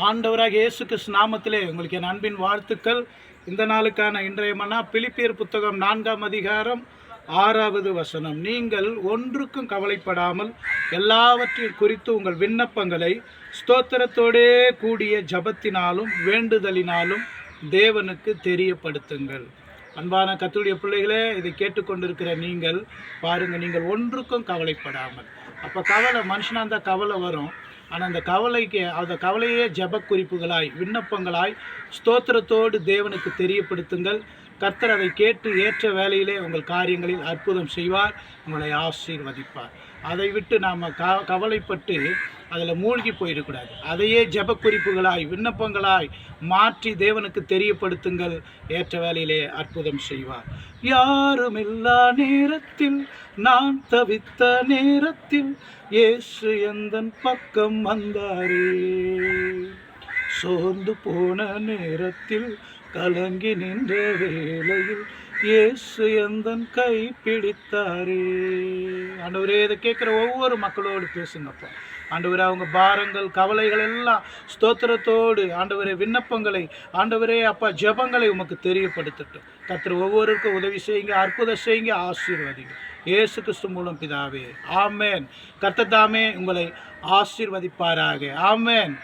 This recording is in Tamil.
ஆண்டவராக இயேசு கிறிஸ்து நாமத்திலே உங்களுக்கு என் அன்பின் வாழ்த்துக்கள். இந்த நாளுக்கான இன்றைய மன்னா பிலிப்பியர் புத்தகம் 4ஆம் அதிகாரம் 6வது வசனம். நீங்கள் ஒன்றுக்கும் கவலைப்படாமல் எல்லாவற்றையும் குறித்து உங்கள் விண்ணப்பங்களை ஸ்தோத்திரத்தோடே கூடிய ஜபத்தினாலும் வேண்டுதலினாலும் தேவனுக்கு தெரியப்படுத்துங்கள். அன்பான கர்த்தருடைய பிள்ளைகளே, இதை கேட்டுக்கொண்டிருக்கிற நீங்கள் பாருங்கள், நீங்கள் ஒன்றுக்கும் கவலைப்படாமல். அப்போ கவலை மனுஷனாக இருந்தால் கவலை வரும். ஆனால் அந்த கவலையே ஜப குறிப்புகளாய் விண்ணப்பங்களாய் ஸ்தோத்திரத்தோடு தேவனுக்கு தெரியப்படுத்துங்கள். கர்த்தர் அதை கேட்டு ஏற்ற வேளையிலே உங்கள் காரியங்களில் அற்புதம் செய்வார், உங்களை ஆசீர்வதிப்பார். அதை விட்டு நாம் கவலைப்பட்டு அதில் மூழ்கி போயிடக்கூடாது. அதையே ஜப குறிப்புகளாய் விண்ணப்பங்களாய் மாற்றி தேவனுக்கு தெரியப்படுத்துங்கள், ஏற்ற வேளையிலே அற்புதம் செய்வார். யாருமில்லா நேரத்தில், நான் தவித்த நேரத்தில் இயேசு எந்தன் பக்கம் வந்தாரே. சோர்ந்து போன நேரத்தில், கலங்கி நின்ற வேளையில் இயேசு எந்தன் கை பிடித்தாரே. ஆண்டவரே, இதை கேட்குற ஒவ்வொரு மக்களோடு பேசுங்கப்பா. ஆண்டவரே, அவங்க பாரங்கள் கவலைகள் எல்லாம் ஸ்தோத்திரத்தோடு ஆண்டவரே விண்ணப்பங்களை ஆண்டவரே அப்பா ஜெபங்களை உமக்கு தெரியப்படுத்தட்டும். கர்த்தர் ஒவ்வொருவருக்கும் உதவி செய்யுங்க, அற்புதம் செய்யுங்க, ஆசீர்வதிங்க. இயேசு கிறிஸ்து மூலம் பிதாவே, ஆமேன். கர்த்தர் தாமே உங்களை ஆசீர்வதிப்பாராக. ஆமேன்.